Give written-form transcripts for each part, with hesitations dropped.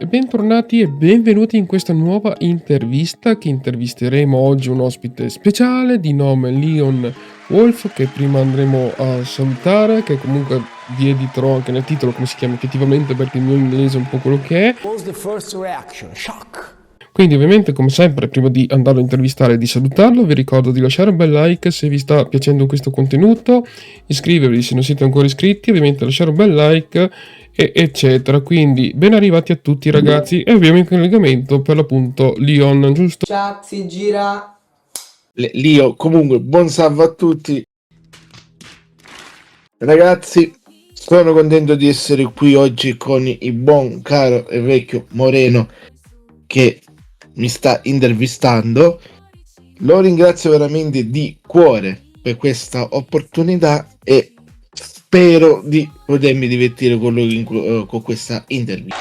Bentornati e benvenuti in questa nuova intervista che intervisteremo oggi un ospite speciale di nome Leon Wolf che prima andremo a salutare, che comunque vi editerò anche nel titolo come si chiama effettivamente perché il mio inglese è un po' quello che è. What was the first reaction? Shock. Quindi ovviamente come sempre prima di andarlo a intervistare e di salutarlo vi ricordo di lasciare un bel like se vi sta piacendo questo contenuto, iscrivervi se non siete ancora iscritti, ovviamente lasciare un bel like eccetera. Quindi ben arrivati a tutti ragazzi e abbiamo in collegamento per l'appunto Leon, giusto? Chat si gira. Lio, comunque, buon salve a tutti. Ragazzi, sono contento di essere qui oggi con il buon, caro e vecchio Moreno che mi sta intervistando. Lo ringrazio veramente di cuore per questa opportunità e spero di potermi divertire con lui con questa intervista.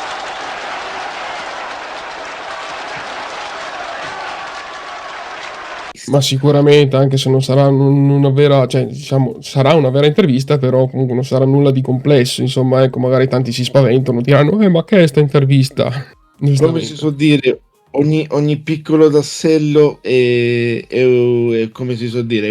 Ma sicuramente, anche se non sarà una vera, cioè diciamo, sarà una vera intervista, però comunque non sarà nulla di complesso, insomma, ecco, magari tanti si spaventano, diranno, ma che è sta intervista? Come si Giustamente. suol dire, ogni piccolo tassello è come si suol dire, è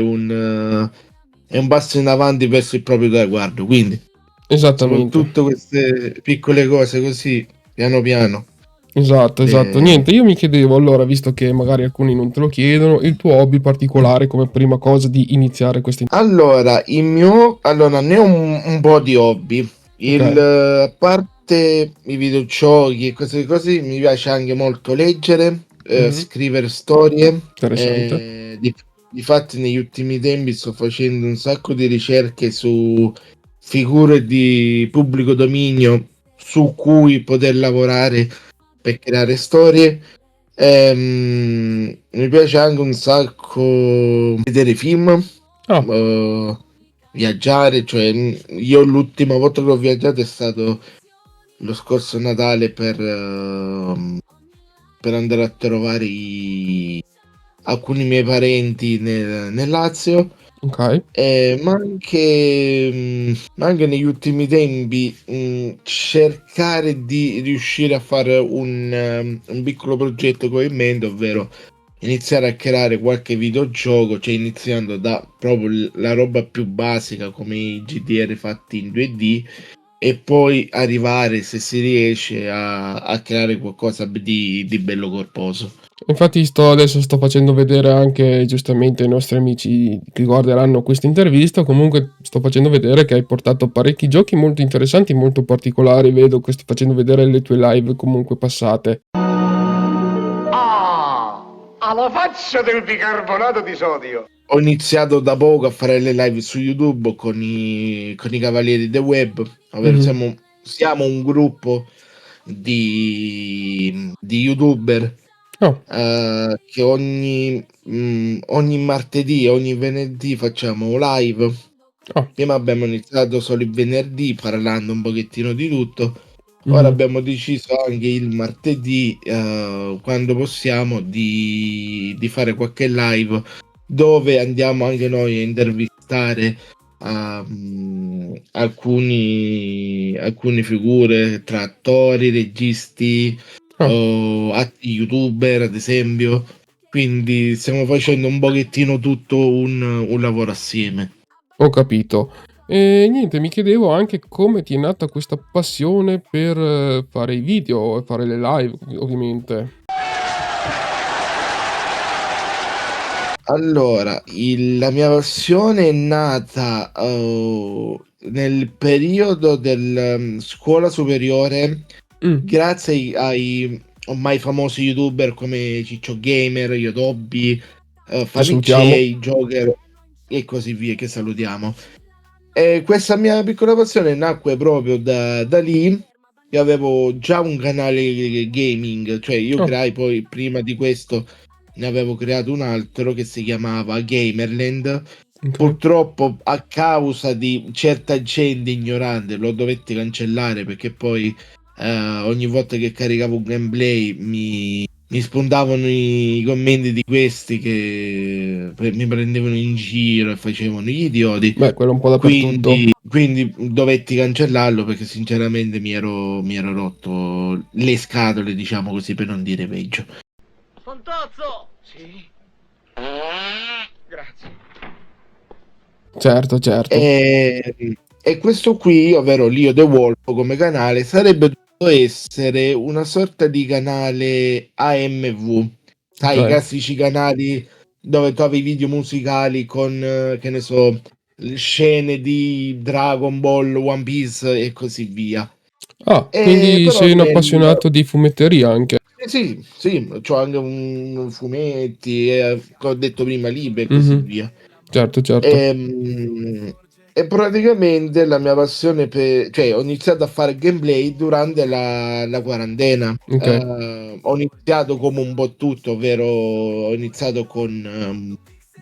un passo in avanti verso il proprio traguardo. Quindi, sono Esattamente. tutte queste piccole cose così, piano piano. Esatto. Niente, io mi chiedevo allora, visto che magari alcuni non te lo chiedono, il tuo hobby particolare come prima cosa di iniziare questa Allora, ne ho un po' di hobby. Ok, A parte i videogiochi e cose così, mi piace anche molto leggere, mhm, scrivere storie. interessante. Difatti, negli ultimi tempi sto facendo un sacco di ricerche su figure di pubblico dominio su cui poter lavorare per creare storie. Mi piace anche un sacco vedere film, Ah, viaggiare, cioè io l'ultima volta che ho viaggiato è stato lo scorso Natale per andare a trovare alcuni miei parenti nel Lazio. ok. Ma anche negli ultimi tempi cercare di riuscire a fare un piccolo progetto che ho in mente, ovvero iniziare a creare qualche videogioco, cioè iniziando da proprio la roba più basica come i GDR fatti in 2D e poi arrivare, se si riesce, a creare qualcosa di bello corposo. Infatti adesso sto facendo vedere anche giustamente ai nostri amici che guarderanno questa intervista, comunque sto facendo vedere che hai portato parecchi giochi molto interessanti, molto particolari, vedo che sto facendo vedere le tue live comunque passate. Ah, alla faccia del bicarbonato di sodio. Ho iniziato da poco a fare le live su YouTube con i Cavalieri del Web, ovvero Mhm. siamo un gruppo di YouTuber Oh, che ogni martedì e ogni venerdì facciamo live. oh, Prima abbiamo iniziato solo il venerdì parlando un pochettino di tutto. Ora mhm. abbiamo deciso anche il martedì, quando possiamo, di fare qualche live dove andiamo anche noi a intervistare alcune figure tra attori, registi Oh, o altri youtuber, ad esempio. Quindi stiamo facendo un pochettino tutto un lavoro assieme. ho capito. E niente, mi chiedevo anche come ti è nata questa passione per fare i video e fare le live, ovviamente. Allora, la mia passione è nata nel periodo del scuola superiore, Mm, grazie ai ormai famosi youtuber come Ciccio Gamer, Yotobi, che salutiamo. Famicei, Joker e così via, che salutiamo. E questa mia piccola passione nacque proprio da lì. Io avevo già un canale gaming, cioè io Oh, creai poi prima di questo ne avevo creato un altro che si chiamava Gamerland. ok. Purtroppo a causa di certa gente ignorante lo dovetti cancellare perché poi ogni volta che caricavo un gameplay mi spuntavano i commenti di questi mi prendevano in giro e facevano gli idioti. Beh, quello un po' dappertutto. Quindi dovetti cancellarlo perché sinceramente mi ero rotto le scatole, diciamo così, per non dire peggio. Fantozzo! Sì? Grazie. Certo, certo. E questo qui, ovvero Lio The Wolf come canale, sarebbe dovuto essere una sorta di canale AMV, sai, i Ok. classici canali dove trovi video musicali con, che ne so, scene di Dragon Ball, One Piece e così via. Ah, quindi Però sei un appassionato di fumetteria anche. sì, sì, c'ho anche un fumetti, come ho detto prima, libri e così Mhm. via. Certo, certo. E praticamente la mia passione cioè ho iniziato a fare gameplay durante la quarantena. Ok. Ho iniziato come un po' tutto, ovvero ho iniziato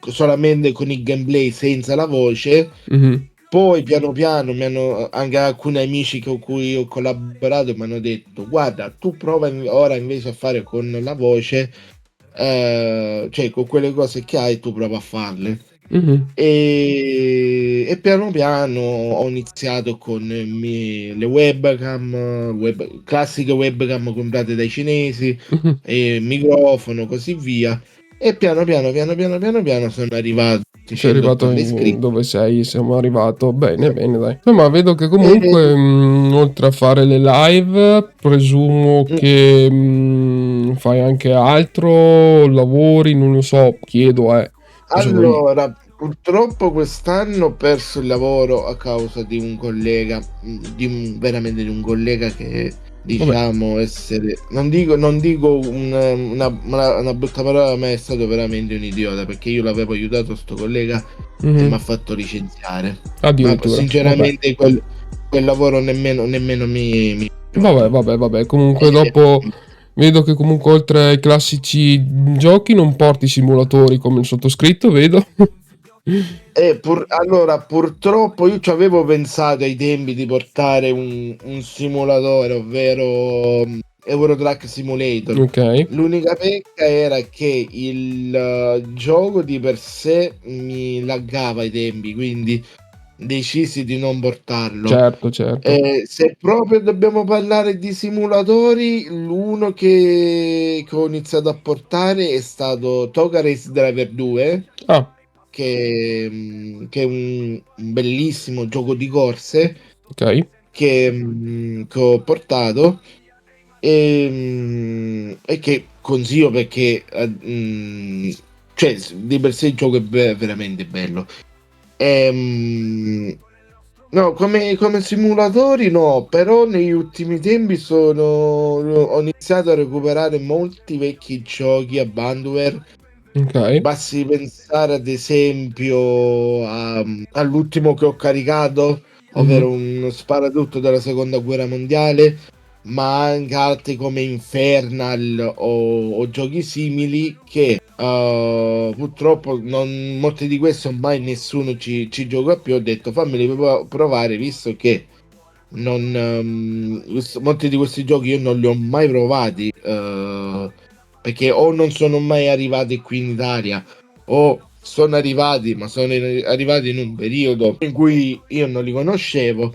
solamente con i gameplay senza la voce. Mhm. Poi piano piano anche alcuni amici con cui ho collaborato mi hanno detto: guarda, tu prova ora invece a fare con la voce, cioè con quelle cose che hai, tu prova a farle. Mhm. E piano piano ho iniziato con le webcam, classiche webcam comprate dai cinesi, Mhm. e microfono, così via. E piano piano sono arrivato a Sei arrivato 180 iscritti. dove sei, siamo arrivato. Bene, bene, dai. Insomma, vedo che E, comunque, oltre a fare le live, presumo mm, che fai anche altro, lavori, non lo so, chiedo, adesso poi. allora, purtroppo quest'anno ho perso il lavoro a causa di un collega, veramente di un collega che Vabbè. diciamo essere, non dico una brutta parola, ma è stato veramente un idiota perché io l'avevo aiutato sto collega e mi Mhm. ha fatto licenziare. Ma Addirittura, vabbè. sinceramente quel lavoro nemmeno mi Vabbè, proprio. vabbè, vabbè. Comunque Eh, dopo vedo che comunque oltre ai classici giochi non porti simulatori come il sottoscritto, vedo. allora, purtroppo io ci avevo pensato ai tempi di portare un simulatore, ovvero Euro Truck Simulator. Ok, L'unica pecca era che il gioco di per sé mi laggava ai tempi, quindi decisi di non portarlo. certo, certo. Se proprio dobbiamo parlare di simulatori, l'uno che ho iniziato a portare è stato Toga Race Driver 2, Ah, che è un bellissimo gioco di corse ok. che ho portato e che consiglio perché cioè, di per sé il gioco è veramente bello. No, come simulatori no, però negli ultimi tempi ho iniziato a recuperare molti vecchi giochi a Bandware. Ok. Basti pensare ad esempio all'ultimo che ho caricato, ovvero Mhm. uno sparatutto della seconda guerra mondiale, ma anche altri come Infernal o giochi simili che purtroppo molti di questi ormai nessuno ci gioca più. Ho detto fammeli provare, visto che molti di questi giochi io non li ho mai provati, perché o non sono mai arrivati qui in Italia o sono arrivati ma sono arrivati in un periodo in cui io non li conoscevo,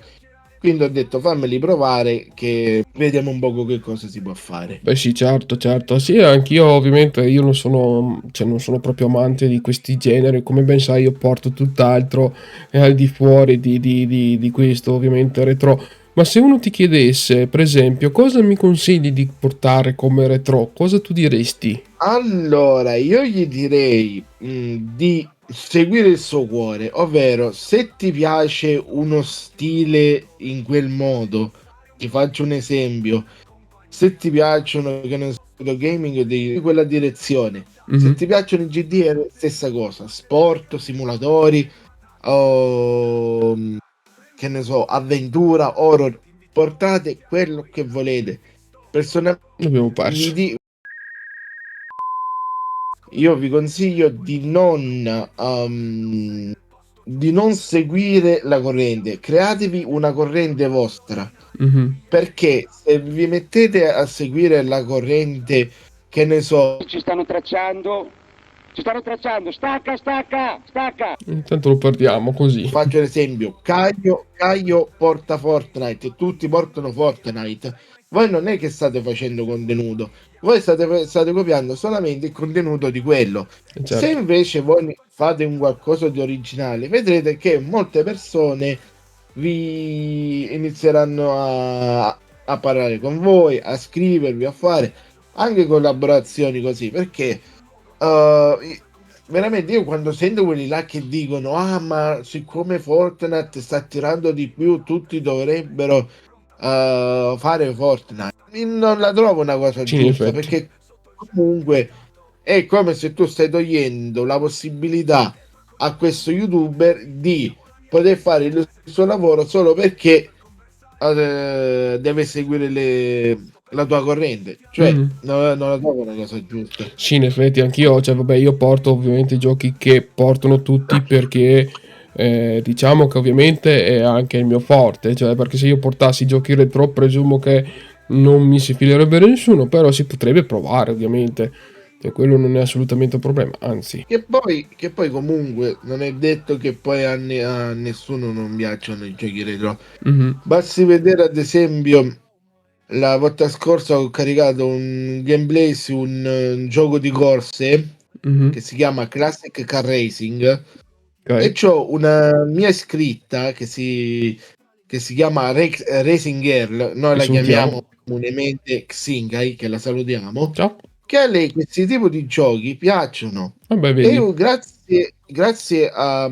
quindi ho detto fammeli provare che vediamo un po' che cosa si può fare. Beh sì, certo, certo. Sì, anch'io ovviamente io non sono, cioè, non sono proprio amante di questi generi, come ben sai io porto tutt'altro al di fuori di questo ovviamente retro. Ma se uno ti chiedesse, per esempio, cosa mi consigli di portare come retro, cosa tu diresti? Allora, io gli direi di seguire il suo cuore, ovvero se ti piace uno stile in quel modo, ti faccio un esempio, se ti piacciono, che ne so, lo gaming di quella direzione, se Mhm. ti piacciono i GD stessa cosa, sport, simulatori, o che ne so, avventura, horror, portate quello che volete. Personalmente L'abbiamo perso. io vi consiglio di non seguire la corrente, createvi una corrente vostra, Mhm. perché se vi mettete a seguire la corrente, che ne so, Ci stanno tracciando. ci stanno tracciando, stacca, stacca, stacca. Intanto lo perdiamo così. Faccio l'esempio, Caio porta Fortnite, tutti portano Fortnite. Voi non è che state facendo contenuto, voi state copiando solamente il contenuto di quello. Certo. Se invece voi fate un qualcosa di originale, vedrete che molte persone vi inizieranno a parlare con voi, a scrivervi, a fare anche collaborazioni così, perché veramente io quando sento quelli là che dicono ma siccome Fortnite sta attirando di più tutti dovrebbero fare Fortnite, non la trovo una cosa Sì, in giusta, effetti. perché comunque è come se tu stai togliendo la possibilità a questo youtuber di poter fare il suo lavoro solo perché deve seguire la tua corrente, cioè Mhm. non la trovo una cosa giusta. Sì, in effetti anch'io, cioè vabbè, io porto ovviamente i giochi che portano tutti perché diciamo che ovviamente è anche il mio forte, cioè perché se io portassi i giochi retro presumo che non mi si filerebbe nessuno, però si potrebbe provare ovviamente, e quello non è assolutamente un problema, anzi. Che poi comunque non è detto che poi a nessuno non piacciono i giochi retro. Mhm, Basti vedere ad esempio la volta scorsa ho caricato un gameplay su un gioco di corse mhm, che si chiama Classic Car Racing e ok, c'ho una mia iscritta che si chiama Racing Girl, noi ti la chiamiamo salutiamo. comunemente Xingai, che la salutiamo, Ciao. che a lei questi tipi di giochi piacciono. Vabbè, E vedi. io grazie a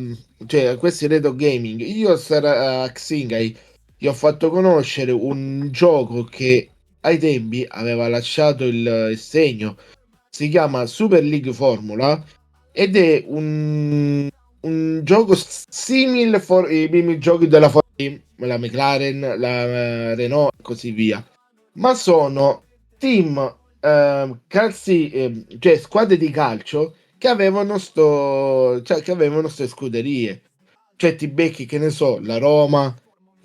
questi retro gaming, io a Xingai gli ho fatto conoscere un gioco che ai tempi aveva lasciato il segno, si chiama Super League Formula ed è un gioco simile ai primi giochi della Formula 1, la McLaren, la Renault e così via, ma sono team cioè squadre di calcio che avevano che avevano ste scuderie, cioè ti becchi, che ne so, la Roma,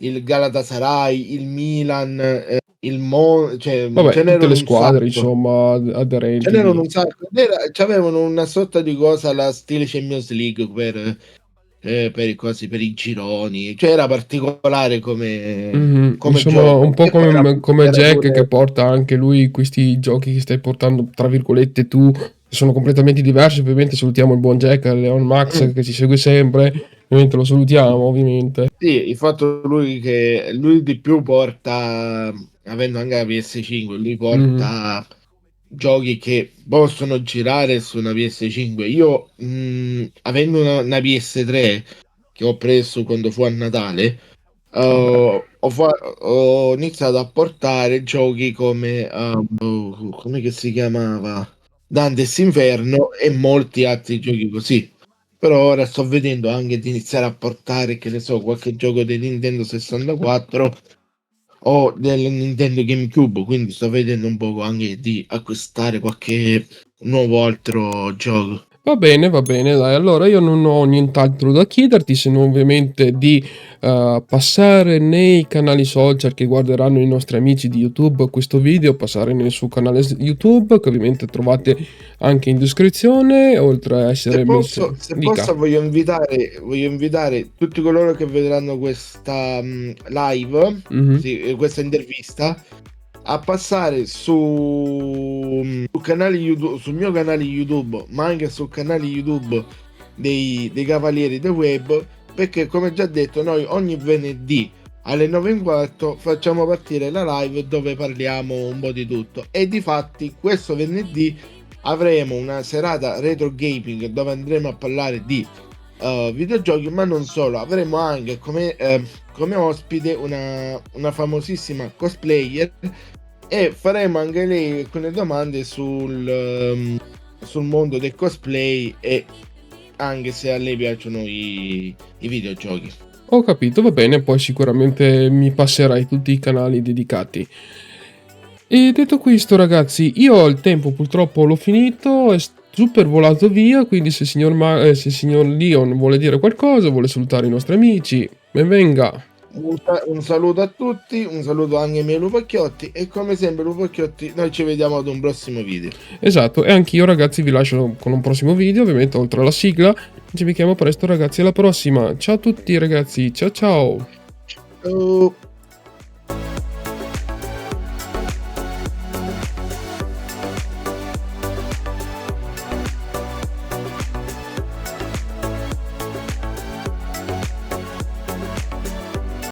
il Galatasaray, il Milan, cioè Vabbè, ce tutte le n'erano un squadre, sacco. insomma, Ce aderenti n'erano di... un sacco. C'avevano una sorta di cosa alla stile Champions League per i cosi, per i gironi. Cioè era particolare Mhm, come insomma, un gioco. po' E poi come era Jack che pure. porta anche lui questi giochi che stai portando, tra virgolette, tu, che sono completamente diversi. Ovviamente salutiamo il buon Jack, Leon Max, Mm, che ci segue sempre. Ovviamente lo salutiamo, ovviamente. sì, il fatto lui che lui di più porta, avendo anche la PS5, lui Mhm, porta giochi che possono girare su una PS5. Io, avendo una PS3 che ho preso quando fu a Natale, vabbè. ho iniziato a portare giochi come come che si chiamava? Dante's Inferno e molti altri giochi così. Però ora sto vedendo anche di iniziare a portare, che ne so, qualche gioco del Nintendo 64 o del Nintendo GameCube, quindi sto vedendo un po' anche di acquistare qualche nuovo altro gioco. Va bene, dai. Allora io non ho nient'altro da chiederti se non ovviamente di passare nei canali social che guarderanno i nostri amici di YouTube questo video, passare nel suo canale YouTube che ovviamente trovate anche in descrizione, oltre a essere messi... Se Dica. posso voglio invitare tutti coloro che vedranno questa live, Mhm. sì, questa intervista, a passare sul canale YouTube, sul mio canale YouTube, ma anche sul canale YouTube dei Cavalieri del Web, perché come già detto noi ogni venerdì alle 9:15 facciamo partire la live dove parliamo un po' di tutto, e difatti questo venerdì avremo una serata retro gaming dove andremo a parlare di videogiochi, ma non solo, avremo anche come ospite una famosissima cosplayer e faremo anche lei alcune domande sul mondo del cosplay, e anche se a lei piacciono i videogiochi. Ho capito, va bene, poi sicuramente mi passerai tutti i canali dedicati. E detto questo, ragazzi, io il tempo purtroppo l'ho finito, è super volato via, quindi se se il signor Leon vuole dire qualcosa, vuole salutare i nostri amici, ben venga. Un saluto a tutti, un saluto anche ai miei lupacchiotti e come sempre lupacchiotti, noi ci vediamo ad un prossimo video. Esatto, e anch'io ragazzi vi lascio con un prossimo video, ovviamente oltre alla sigla. Ci becchiamo presto ragazzi, alla prossima. Ciao a tutti ragazzi, ciao ciao. Ciao.